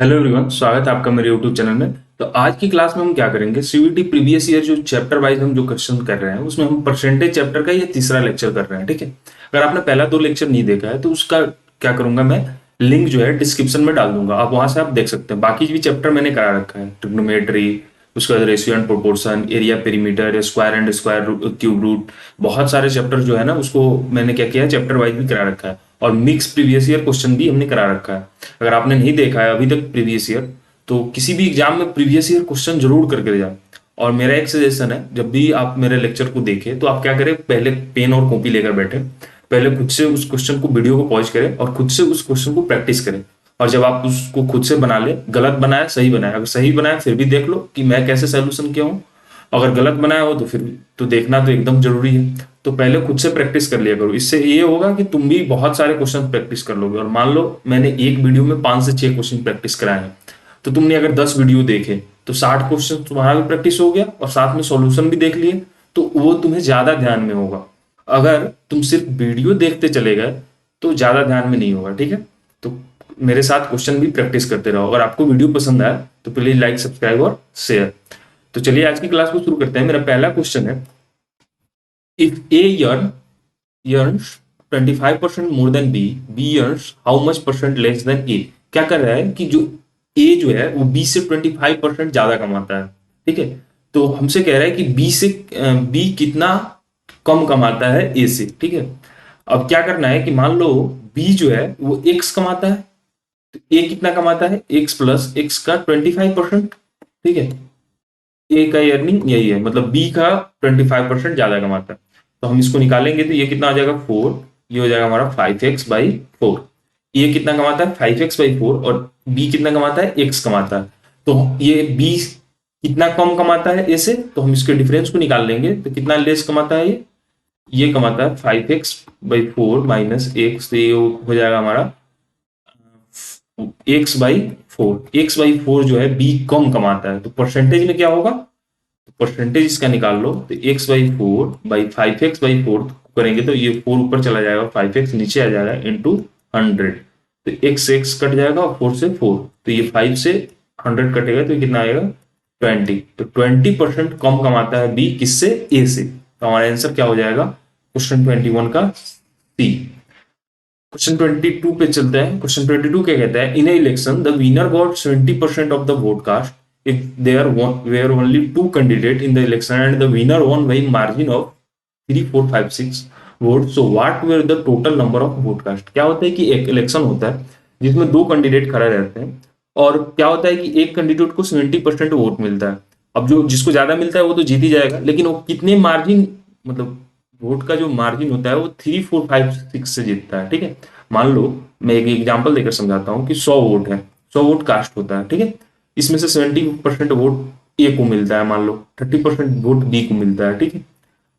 Hello everyone, स्वागत है आपका मेरे यूट्यूब चैनल में। तो आज की क्लास में हम क्या करेंगे, सीयूईटी प्रीवियस ईयर जो चैप्टर वाइज हम जो क्वेश्चन कर रहे हैं उसमें हम परसेंटेज चैप्टर का ये तीसरा लेक्चर कर रहे हैं। ठीक है, अगर आपने पहला दो लेक्चर नहीं देखा है तो उसका क्या करूंगा, मैं लिंक जो है डिस्क्रिप्शन में डाल दूंगा, आप वहां से आप देख सकते हैं। बाकी भी चैप्टर मैंने करा रखा है, ट्रिग्नोमेट्री, उसके बाद ratio and proportion, area perimeter, square and square cube root, बहुत सारे चैप्टर जो है ना उसको मैंने क्या किया है, चैप्टर वाइज भी करा रखा है। और मिक्स प्रीवियस ईयर क्वेश्चन भी हमने करा रखा है। अगर आपने नहीं देखा है अभी तक प्रीवियस ईयर, तो किसी भी एग्जाम में प्रीवियस ईयर क्वेश्चन जरूर करके जाए। और मेरा एक सजेशन है, जब भी आप मेरे लेक्चर को देखें तो आप क्या करें, पहले पेन और कॉपी लेकर बैठे, पहले खुद से उस क्वेश्चन को, वीडियो को पॉज करें और खुद से उस क्वेश्चन को प्रैक्टिस करें। और जब आप उसको खुद से बना ले, गलत बनाए सही बनाए, अगर सही बनाए फिर भी देख लो कि मैं कैसे सोल्यूशन किया हूँ। अगर गलत बनाया हो तो फिर तो देखना तो एकदम जरूरी है। तो पहले खुद से प्रैक्टिस कर लिया करो, इससे ये होगा कि तुम भी बहुत सारे क्वेश्चन प्रैक्टिस कर लोगे। और मान लो मैंने एक वीडियो में 5 से 6 क्वेश्चन प्रैक्टिस कराए हैं, तो तुमने अगर 10 वीडियो देखे तो 60 क्वेश्चन तुम्हारा भी प्रैक्टिस हो गया और साथ में सॉल्यूशन भी देख लिए, तो वो तुम्हें ज्यादा ध्यान में होगा। अगर तुम सिर्फ वीडियो देखते चले गए तो ज्यादा ध्यान में नहीं होगा। ठीक है, तो मेरे साथ क्वेश्चन भी प्रैक्टिस करते रहो। अगर आपको वीडियो पसंद आया तो प्लीज लाइक, सब्सक्राइब और शेयर। तो चलिए आज की क्लास को शुरू करते हैं। मेरा पहला क्वेश्चन है, if A earns 25% more than B, B earns how much percent less than A. क्या कर रहा है कि जो ए जो है वो बी से 25% ज्यादा कमाता है। ठीक है, तो हमसे कह रहा है कि बी कितना कम कमाता है ए से। ठीक है, अब क्या करना है कि मान लो बी जो है वो एक्स कमाता है, तो ए कितना कमाता है, एक्स प्लस एक्स का 25%। ठीक है, ए का अर्निंग यही है, मतलब बी का 25% ज्यादा कमाता है। तो हम इसको निकालेंगे तो ये कितना आ जाएगा 4, ये हो जाएगा हमारा 5x/4। ये कितना कमाता है 5x/4 और बी कितना कमाता है, x कमाता है। तो ये बी कितना कम कमाता है ए से, तो हम इसके डिफरेंस को निकाल लेंगे तो कितना लेस कमाता है ये कमाता है 5x/4 माइनस एक्स, तो ये हो जाएगा हमारा x/4 जो है बी कम कमाता है। तो परसेंटेज में क्या होगा, तो परसेंटेज इसका निकाल लो, तो x/4/5x/4 करेंगे तो ये 4 ऊपर चला जाएगा, 5x नीचे आ जाएगा इंटू 100। तो x कट जाएगा 4 से 4, तो ये 5 से 100 कटेगा तो ये कितना आएगा 20। तो 20% कम कमाता है बी, किससे, ए से। तो हमारा आंसर क्या हो जाएगा, क्वेश्चन 21 का सी। क्वेश्चन 22 पे चलते हैं। क्वेश्चन 22 क्या कहता है, in election the winner got 70% of the vote cast if there were only 2 candidate in the election and the winner won by margin of 3, 4, 5, 6 vote, so what were the total number of vote cast. क्या होता है कि एक election होता है जिसमें 2 candidate खड़े रहते हैं, और क्या होता है कि एक कैंडिडेट को 70% वोट मिलता है। अब जो जिसको ज्यादा मिलता है वो तो जीत ही जाएगा, लेकिन वो कितने मार्जिन, मतलब वोट का जो मार्जिन होता है वो 3, 4, 5, 6 से जीतता है। ठीक है, मान लो मैं एक एग्जांपल देकर समझाता हूँ कि 100 वोट है, 100 वोट कास्ट होता है। ठीक है, इसमें से 70% वोट ए को मिलता है, मान लो 30% वोट बी को मिलता है। ठीक है,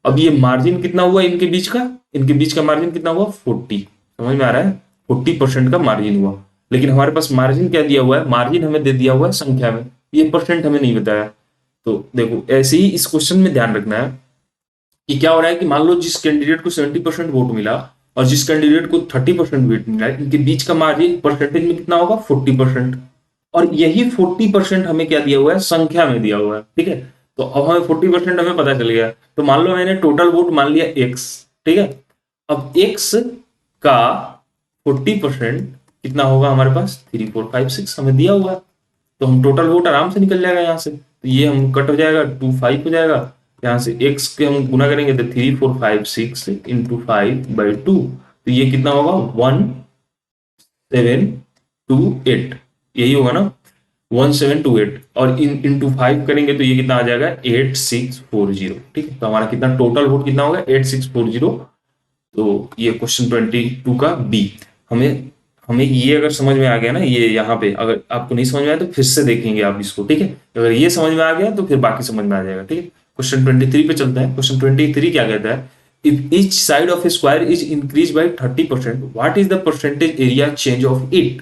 अब ये मार्जिन कितना हुआ इनके बीच का, इनके बीच का मार्जिन कितना हुआ 40। समझ में आ रहा है, 40% का मार्जिन हुआ। लेकिन हमारे पास मार्जिन क्या दिया हुआ है, मार्जिन हमें दे दिया हुआ है संख्या में, ये परसेंट हमें नहीं बताया। तो देखो ऐसे ही इस क्वेश्चन में ध्यान रखना है कि क्या हो रहा है कि मान लो जिस कैंडिडेट को 70% वोट मिला और जिस कैंडिडेट को 30% वोट मिला, इनके बीच का मार्जिन परसेंटेज में कितना होगा 40%। और यही 40% हमें क्या दिया हुआ है, संख्या में दिया हुआ है। ठीक है, तो अब हमें 40% हमें पता चल गया। तो मान लो मैंने टोटल वोट मान लिया x। ठीक है, अब x का 40% कितना होगा हमारे पास, 3, 4, 5, 6 हमें दिया हुआ है। तो हम टोटल वोट आराम से निकल जाएगा यहाँ से, तो ये हम कट हो जाएगा 2, 5 हो जाएगा। यहाँ से x के हम गुना करेंगे तो 3, 4, 5, 6 इंटू 5/2, तो ये कितना होगा 1728, यही होगा ना 1728। और इंटू 5 करेंगे तो ये कितना आ जाएगा 8640। ठीक है, तो हमारा कितना टोटल वोट कितना होगा 8640। तो ये क्वेश्चन 22 का बी। हमें हमें ये अगर समझ में आ गया ना, ये यहाँ पे अगर आपको नहीं समझ में आया तो फिर से देखेंगे आप इसको। ठीक है, अगर ये समझ में आ गया तो फिर बाकी समझ में आ जाएगा। ठीक है, क्वेश्चन 23 पे चलते हैं। क्वेश्चन 23 क्या कहता है, if each side of A square is increase by 30%, what is the percentage area change of it.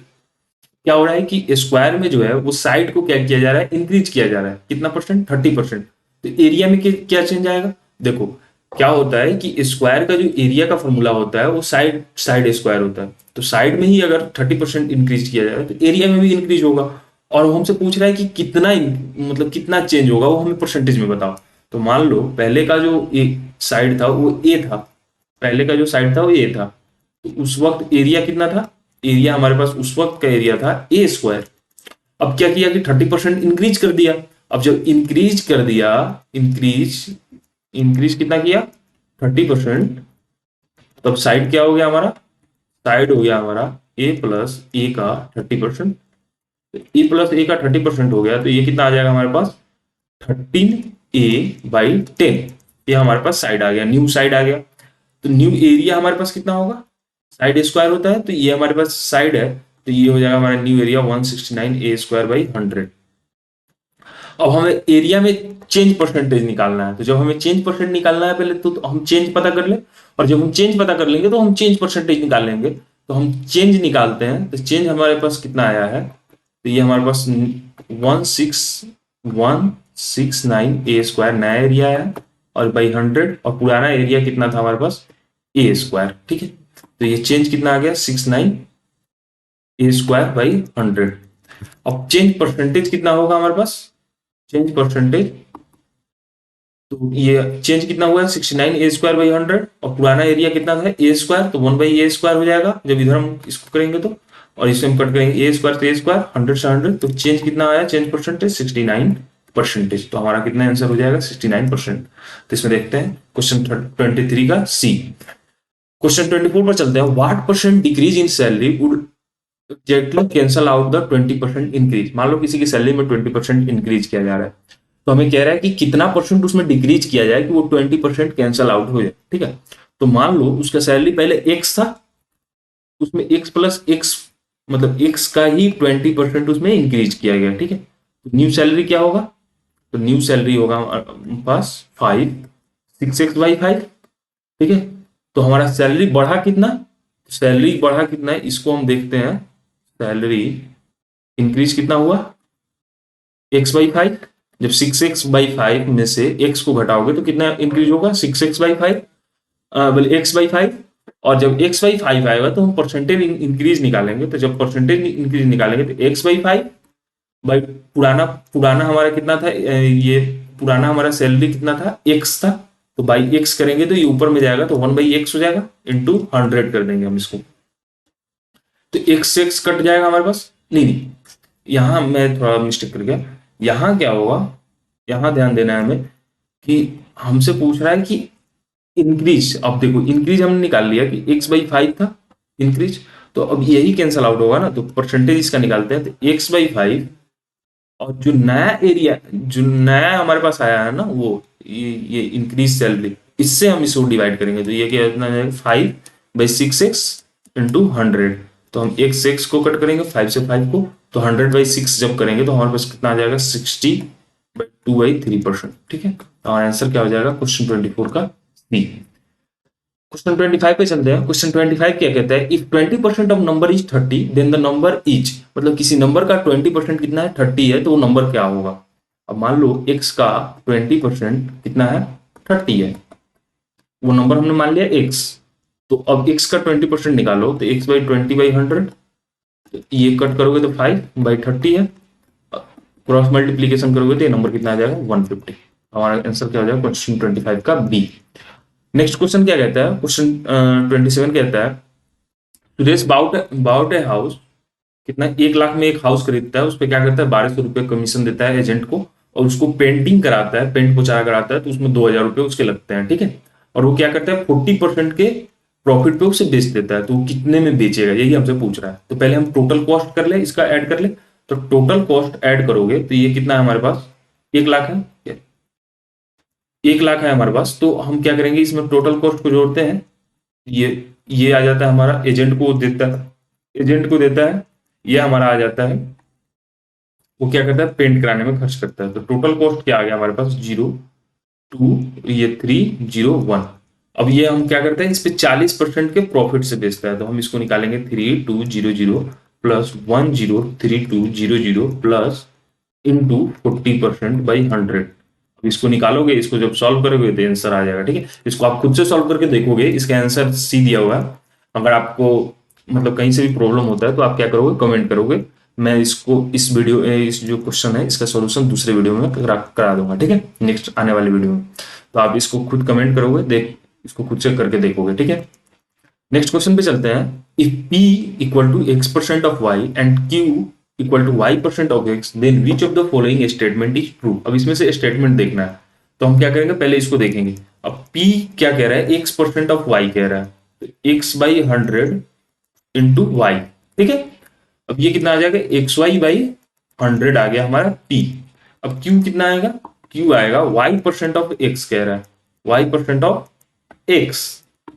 क्या हो रहा है कि स्क्वायर में जो है वो साइड को क्या किया जा रहा है, इंक्रीज किया जा रहा है, कितना परसेंट 30%। तो एरिया में क्या चेंज आएगा, देखो क्या होता है कि स्क्वायर का जो एरिया का फॉर्मूला होता है वो साइड स्क्वायर होता है। तो साइड में ही अगर 30% इंक्रीज किया जाए तो एरिया में भी इंक्रीज होगा। और वो हमसे पूछ रहा है कि कितना मतलब कितना चेंज होगा, वो हमें परसेंटेज में बताओ। तो मान लो पहले का जो एक साइड था वो ए था, पहले का जो साइड था वो ए था, तो उस वक्त एरिया कितना था, एरिया हमारे पास उस वक्त का एरिया था ए स्क्वायर। अब क्या किया कि 30% इंक्रीज कर दिया। अब जब इंक्रीज कर दिया, इंक्रीज इंक्रीज कितना किया, 30%, तब साइड क्या हो गया हमारा, साइड हो गया हमारा ए प्लस ए का 30%। ए प्लस ए का 30% हो गया तो ये कितना आ जाएगा हमारे पास, 13a/10। ये हमारे पास साइड आ गया, न्यू साइड आ गया। तो न्यू एरिया हमारे पास कितना होगा, साइड स्क्वायर होता है, तो ये हमारे पास साइड है, तो ये हो जाएगा हमारा न्यू एरिया 169a² 100। अब हमें एरिया में चेंज परसेंटेज निकालना है, तो जब हमें चेंज परसेंट निकालना है पहले तो हम चेंज पता कर ले, और जब हम चेंज पता कर लेंगे तो हम चेंज परसेंटेज निकाल लेंगे। तो हम चेंज निकालते हैं, तो चेंज हमारे पास कितना आया है, तो ये हमारे पास 16169a² नया एरिया है, और बाई 100, और पुराना एरिया कितना था हमारे पास a²। ठीक है, तो ये चेंज कितना आ गया 69a²/100। अब चेंज परसेंटेज कितना होगा हमारे पास, चेंज परसेंटेज, तो ये चेंज कितना हुआ है 69a²/100, और पुराना एरिया कितना था a², तो 1/a² हो जाएगा जब इधर हम इसको करेंगे तो, और इससे हम कट करेंगे a² तो a², 100 से 100, तो चेंज कितना आया, चेंज परसेंटेज 69%। तो हमारा कितना आंसर हो जाएगा 69%। तो इसमें देखते हैं क्वेश्चन 23 का सी। क्वेश्चन 24 पर चलते हैं, what percent decrease in salary would exactly cancel out the 20% increase. मान लो किसी की सैलरी में 20% इंक्रीज किया जा रहा है, तो हमें कह रहा है कि कितना परसेंट उसमें डिक्रीज किया जाए कि वो 20% कैंसल आउट हो जाए। ठीक है, तो मान लो उसका सैलरी पहले एक्स था, उसमें एक्स प्लस एक्स, मतलब एक्स का ही 20% उसमें इंक्रीज किया गया। ठीक है, तो न्यू सैलरी क्या होगा, तो न्यू सैलरी होगा हमारे पास 6x/5। ठीक है, तो हमारा सैलरी बढ़ा कितना, सैलरी बढ़ा कितना है इसको हम देखते हैं, सैलरी इंक्रीज कितना हुआ x/5। जब 6x/5 में से x को घटाओगे तो कितना इंक्रीज होगा 6x/5, बोले x/5। और जब x/5 आएगा तो हम परसेंटेज इंक्रीज निकालेंगे, तो जब परसेंटेज इंक्रीज निकालेंगे तो x/5 भाई पुराना पुराना हमारा कितना था, ये पुराना हमारा सैलरी कितना था x था, तो बाई x करेंगे तो ये ऊपर में जाएगा तो 1/x हो जाएगा, इंटू 100 कर देंगे हम इसको, तो x से x कट जाएगा हमारे पास। नहीं नहीं, यहाँ मैं थोड़ा मिस्टेक कर गया, यहाँ क्या होगा, यहाँ ध्यान देना है हमें कि हमसे पूछ रहा है कि इंक्रीज। अब देखो इंक्रीज हमने निकाल लिया कि x/5 था इंक्रीज, तो अब यही कैंसल आउट होगा ना, तो परसेंटेज इसका निकालते हैं, तो x/5 और जो नया एरिया, जो नया हमारे पास आया है ना वो ये इंक्रीज सैलरी, इससे हम इसको डिवाइड करेंगे, तो ये क्या इतना 5/6x इंटू 100। तो हम x से x को कट करेंगे, 5 से 5 को, तो 100/6 जब करेंगे तो हमारे पास कितना आ जाएगा 60/2/3%। ठीक है, तो हमारा आंसर क्या हो जाएगा क्वेश्चन 24 का सी। क्वेश्चन 25 पे चलते हैं। क्वेश्चन 25 क्या कहता है, if 20% of number is 30 then the number is, मतलब किसी नंबर का 20% कितना है 30 है, तो वो नंबर क्या होगा। अब मान लो x का 20% कितना है 30 है, वो नंबर हमने मान लिया x, तो अब x का 20% निकालो, तो x/20/100, तो ये कट करोगे तो 5/30 है, क्रॉस मल्टीप्लीकेशन करोगे तो ये नंबर कितना आ जाएगा 150। हमारा आंसर क्या हो जाएगा क्वेश्चन 25 का बी। नेक्स्ट क्वेश्चन क्या कहता है, क्वेश्चन 27 कहता है, सुरेश बाउट ए हाउस, कितना 1 लाख में एक हाउस खरीदता है, उस पर क्या करता है 1200 रुपये कमीशन देता है एजेंट को, और उसको पेंटिंग कराता है, पेंट पोचारा कराता है, तो उसमें 2000 रुपये उसके लगते हैं। ठीक है, और वो क्या करता है 40% के प्रॉफिट पे उसे बेच देता है, तो वो कितने में बेचेगा यही हमसे पूछ रहा है। तो पहले हम टोटल कॉस्ट कर ले, इसका ऐड कर ले, तो टोटल कॉस्ट ऐड करोगे तो ये कितना है हमारे पास 1 लाख है, 1 लाख है हमारे पास। तो हम क्या करेंगे इसमें टोटल कॉस्ट को जोड़ते हैं, ये आ जाता है हमारा एजेंट को देता है, एजेंट को देता है, ये हमारा आ जाता है, वो क्या करता है पेंट कराने में खर्च करता है। तो टोटल कॉस्ट क्या आ गया हमारे पास 0, 2, ये 301। अब ये हम क्या करते हैं इस पे 40% के प्रॉफिट से बेचता है, तो हम इसको निकालेंगे 3200 प्लस 103200 प्लस इंटू 40%/100। इसको निकालोगे, इसको जब सॉल्व करोगे तो आंसर आ जाएगा। ठीक है, इसको आप खुद से सॉल्व करके देखोगे, इसका आंसर सी दिया हुआ है। अगर आपको मतलब कहीं से भी प्रॉब्लम होता है तो आप क्या करोगे कमेंट करोगे, मैं इसको इस वीडियो इस जो क्वेश्चन है इसका सॉल्यूशन दूसरे वीडियो में करा दूंगा, ठीक है, नेक्स्ट आने वाले वीडियो में। तो आप इसको खुद कमेंट करोगे, देख इसको खुद से करके देखोगे, ठीक है। नेक्स्ट क्वेश्चन पे चलते हैं। If p equal to x% of y and q equal to y% of x, then which of the following statement is true. अब इसमें से स्टेटमेंट देखना है, तो हम क्या करेंगे, पहले इसको देखेंगे। अब p क्या कह रहा है, x% ऑफ y कह रहा है, तो x/100 इंटू वाई, ठीक है। अब ये कितना आ जाएगा, xy/100 आ गया हमारा p। अब q कितना आएगा, q आएगा y% ऑफ x कह रहा है, y% ऑफ x,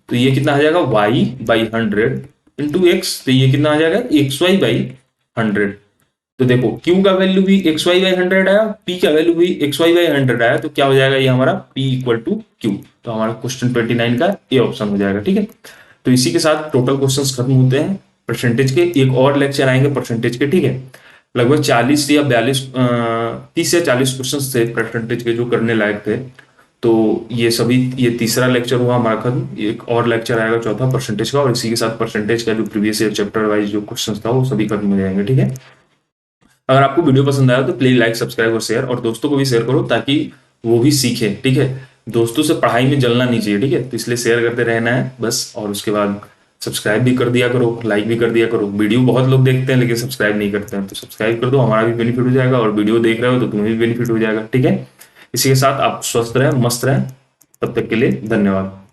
तो ये कितना आ जाएगा y/100 इंटू एक्स, तो ये कितना आ जाएगा xy/100। तो देखो q का वैल्यू भी xy/100 आया, p का वैल्यू भी xy/100 आया, तो क्या हो जाएगा ये हमारा p इक्वल टू q। तो हमारा क्वेश्चन 29 का ए ऑप्शन हो जाएगा, ठीक है। तो इसी के साथ टोटल क्वेश्चंस खत्म होते हैं परसेंटेज के। एक और लेक्चर आएंगे परसेंटेज के, ठीक है। लगभग 40 या 42 30 या 40 क्वेश्चन थे परसेंटेज के जो करने लायक थे। तो ये सभी, ये तीसरा लेक्चर हुआ हमारा खत्म। एक और लेक्चर आएगा चौथा परसेंटेज का, और इसी के साथ परसेंटेज का जो प्रीवियस ईयर चैप्टर वाइज जो क्वेश्चंस था वो सभी खत्म हो जाएंगे, ठीक है। अगर आपको वीडियो पसंद आया तो प्लीज लाइक, सब्सक्राइब और शेयर, और दोस्तों को भी शेयर करो ताकि वो भी सीखे, ठीक है। दोस्तों से पढ़ाई में जलना नहीं चाहिए, ठीक है। तो इसलिए शेयर करते रहना है बस, और उसके बाद सब्सक्राइब भी कर दिया करो, लाइक भी कर दिया करो। वीडियो बहुत लोग देखते हैं लेकिन सब्सक्राइब नहीं करते हैं, तो सब्सक्राइब कर दो, हमारा भी बेनिफिट हो जाएगा, और वीडियो देख रहे हो तो तुम्हें भी बेनिफिट हो जाएगा, ठीक है। इसी के साथ आप स्वस्थ रहें, मस्त रहें, तब तक के लिए धन्यवाद।